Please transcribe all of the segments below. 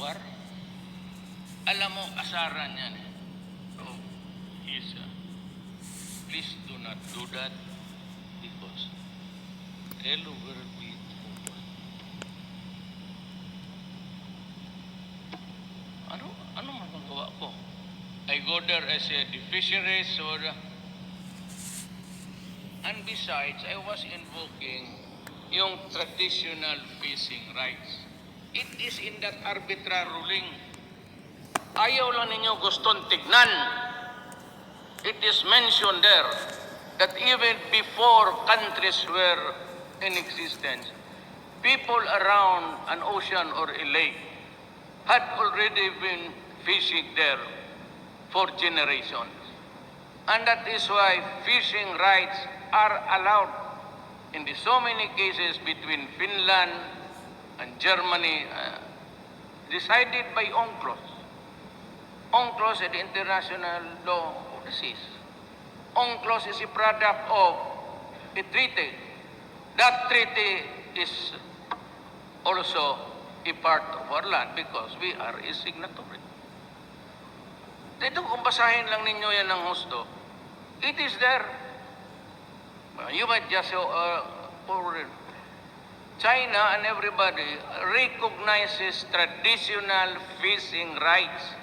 war. Alam mo, asaran yan. So, please do not do that because hell will be open. Ano man ang gawa ko? I go there as a fisheries or... And besides, I was invoking yung traditional fishing rights. It is in that arbitrary ruling. Ayaw lang ninyo gustong tignan. It is mentioned there that even before countries were in existence, people around an ocean or a lake had already been fishing there for generations. And that is why fishing rights are allowed in the so many cases between Finland and Germany, decided by UNCLOS. UNCLOS is the international law of the seas. UNCLOS is a product of a treaty. That treaty is also a part of our land because we are a signatory. Dito kung basahin lang ninyo yan ng husto, it is there. You might just say, China and everybody recognizes traditional fishing rights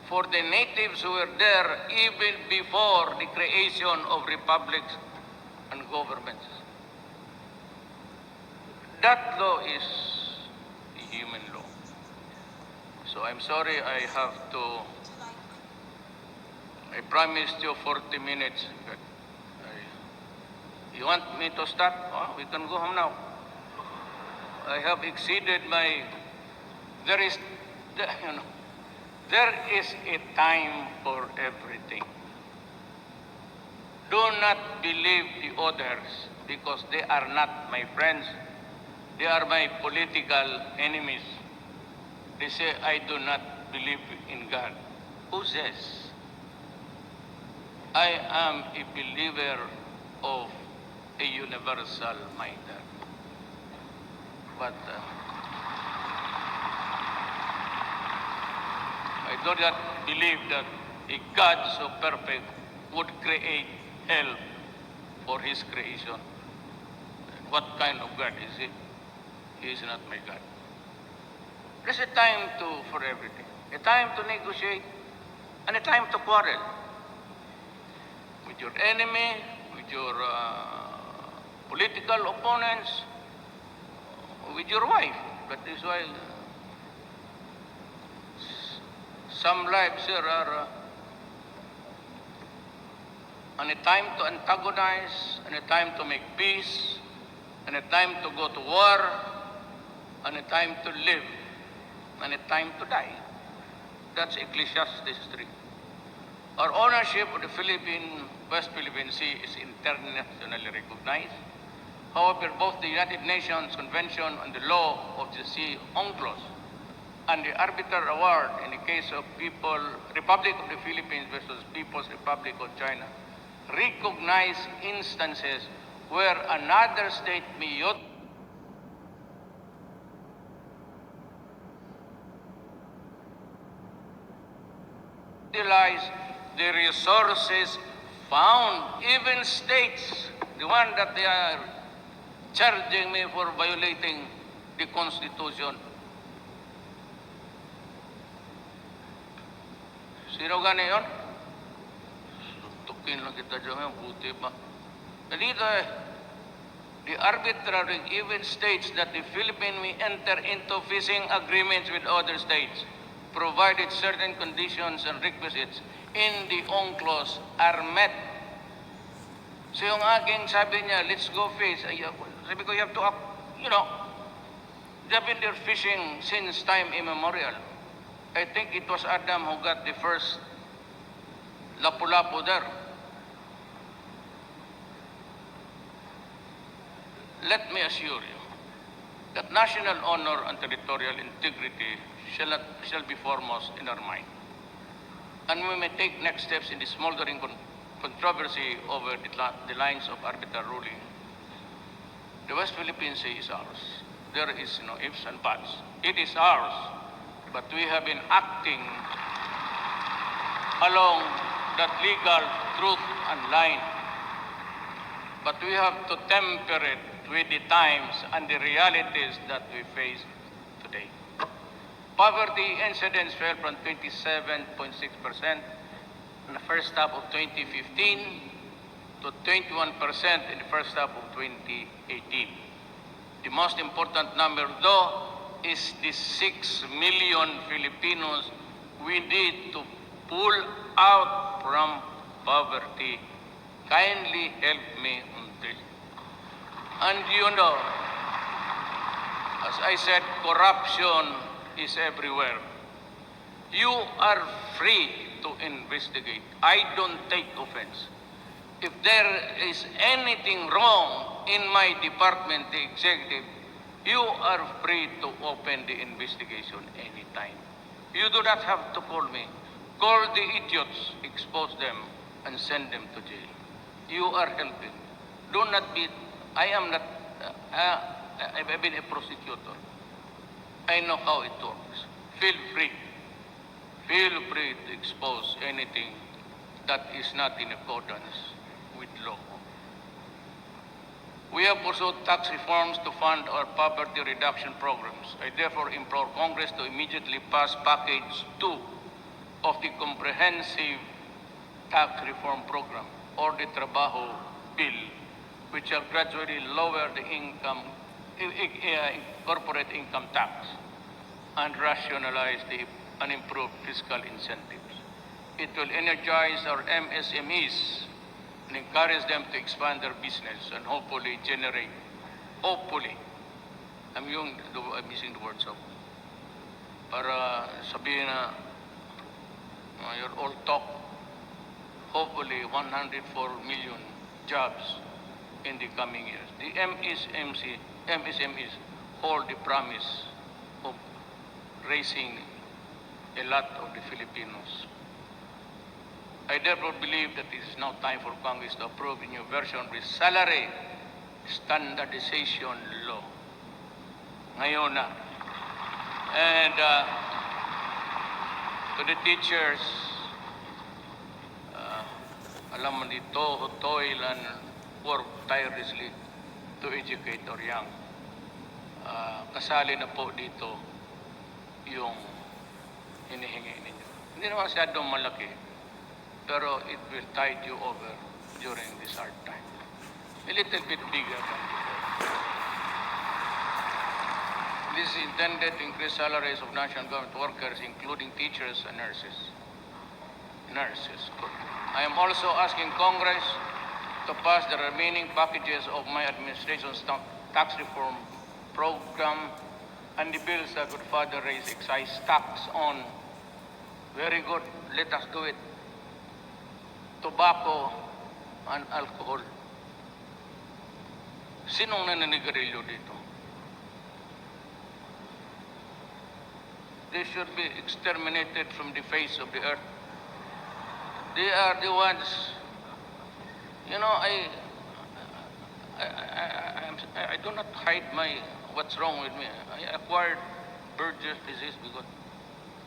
for the natives who were there even before the creation of republics and governments. That law is a human law. So I'm sorry I have to... I promised you 40 minutes. You want me to start? Oh, we can go home now. I have exceeded my... There is a time for everything. Do not believe the others because they are not my friends. They are my political enemies. They say, I do not believe in God. Who says? I am a believer of a universal minder. But I do not believe that a God so perfect would create hell for his creation. What kind of God is he? He is not my God. There's a time for everything. A time to negotiate and a time to quarrel. With your enemy, with your political opponents, with your wife. That is why some lives here are and a time to antagonize, and a time to make peace, and a time to go to war, and a time to live, and a time to die. That's Ecclesiastes 3. Our ownership of the West Philippine Sea is internationally recognized. However, both the United Nations Convention on the Law of the Sea, UNCLOS, and the Arbiter Award in the case of Republic of the Philippines versus People's Republic of China recognize instances where another state may utilize the resources found, even states, the one that they are charging me for violating the Constitution. Sino gani yun? Tukin lang kita dyan, buti pa. Dito the arbitrary even states that the Philippines may enter into fishing agreements with other states, provided certain conditions and requisites in the UNCLOS are met. So yung aking sabi niya, let's go fish. Sabi ko, you have to, they've been there fishing since time immemorial. I think it was Adam who got the first lapu-lapu there. Let me assure you that national honor and territorial integrity shall be foremost in our mind. And we may take next steps in the smoldering controversy over the lines of arbitral ruling. The West Philippine Sea is ours. There is no ifs and buts. It is ours. but we have been acting along that legal truth and line. But we have to temper it with the times and the realities that we face today. Poverty incidence fell from 27.6% in the first half of 2015 to 21% in the first half of 2018. The most important number, though, is the 6 million Filipinos we need to pull out from poverty. Kindly help me on this. And you know, as I said, corruption is everywhere. You are free to investigate. I don't take offense. If there is anything wrong in my department, the executive, you are free to open the investigation anytime. You do not have to call me. Call the idiots, expose them, and send them to jail. You are helping. Do not be, I am not, I've been a prosecutor. I know how it works. Feel free to expose anything that is not in accordance with law. We have pursued tax reforms to fund our poverty reduction programs. I therefore implore Congress to immediately pass Package 2 of the Comprehensive Tax Reform Program, or the Trabajo Bill, which shall gradually lower the corporate income tax and rationalize and improve fiscal incentives. It will energize our MSMEs and encourage them to expand their business and hopefully generate, I'm using the word so, para sabihin na you're all talk, hopefully 104 million jobs in the coming years. The MSMEs hold the promise of raising a lot of the Filipinos. I therefore believe that it is now time for Congress to approve a new version of the salary standardization law. Ngayon na. And to the teachers, alam mo dito, toil and work tirelessly to educate our young. Kasali na po dito yung hinihingi ninyo. Hindi naman masyadong malaki, pero it will tide you over during this hard time. A little bit bigger than before. This is intended to increase salaries of national government workers, including teachers and nurses. I am also asking Congress to pass the remaining packages of my administration's tax reform program and the bills that would further raise excise tax on, very good, let us do it, tobacco and alcohol. Sinong naninigarilyo dito? They should be exterminated from the face of the earth. They are the ones, you know, I do not hide what's wrong with me. I acquired Burgess disease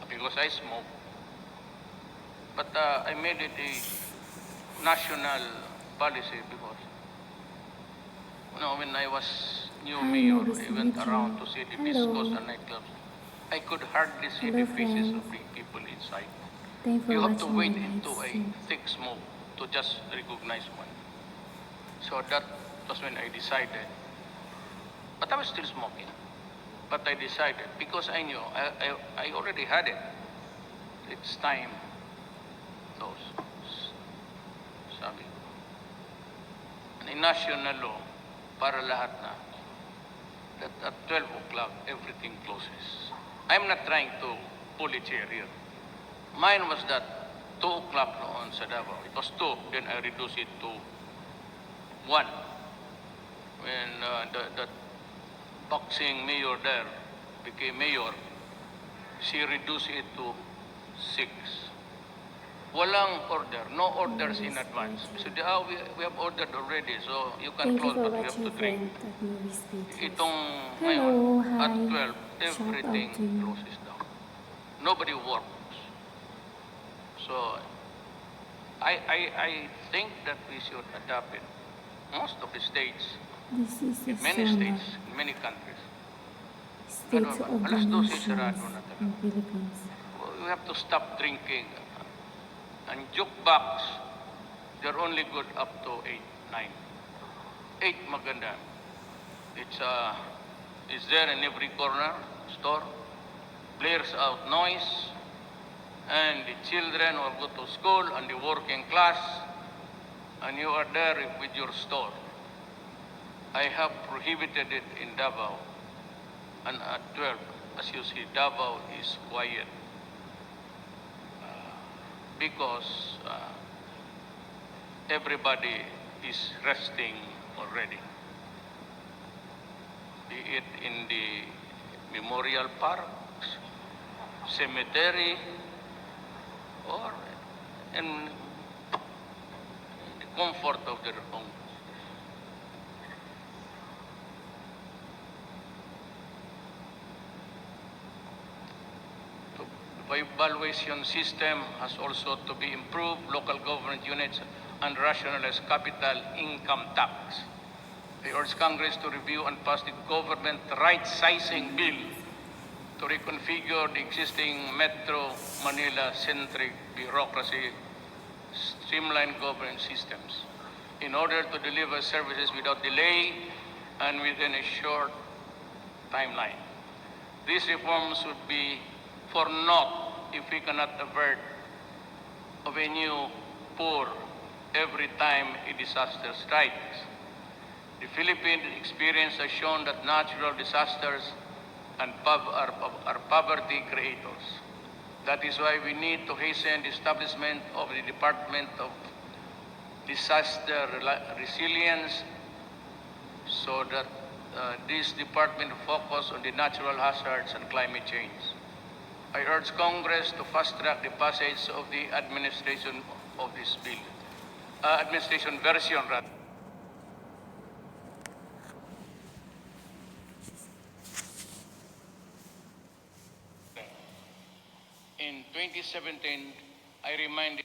because I smoke. But I made it a national policy because, you know, when I was new mayor, I went around to see the discos and nightclubs. I could hardly see the faces of the people inside. You have to wait into a thick smoke to just recognize one. So that was when I decided. But I was still smoking. But I decided, because I knew, I already had it. It's time. Sabi ko. And in national law, para lahat na, that at 12 o'clock, everything closes. I'm not trying to pull it here. Mine was that 2 o'clock noon sa Davao. It was 2, then I reduced it to 1. When the boxing mayor there became mayor, she reduced it to 6. Walang order, no orders in advance. So we have ordered already, so you can close, but we have to drink. Itong ngayon, at 12, everything closes down. nobody works. So I think that we should adopt it. Most of the states, This is in a many Sona, states, in many countries, States alas 12 sarado organizations na talaga. in Philippines. We have to stop drinking. And jukebox, they're only good up to 8, 9. 8 maganda. It's there in every corner store. Blares out noise. And the children will go to school and the working class. And you are there with your store. I have prohibited it in Davao. And at 12, as you see, Davao is quiet. Because everybody is resting already. Be it in the memorial parks, cemetery, or in the comfort of their homes. The evaluation system has also to be improved. Local government units and rationalize capital income tax. I urge Congress to review and pass the government right-sizing bill to reconfigure the existing Metro Manila-centric bureaucracy, streamline government systems in order to deliver services without delay and within a short timeline. These reforms would be for naught if we cannot avert of a new poor every time a disaster strikes. The Philippine experience has shown that natural disasters are poverty creators. That is why we need to hasten the establishment of the Department of Disaster Resilience so that this department focus on the natural hazards and climate change. I urge Congress to fast-track the passage of the administration of this bill, administration version rather. In 2017, I reminded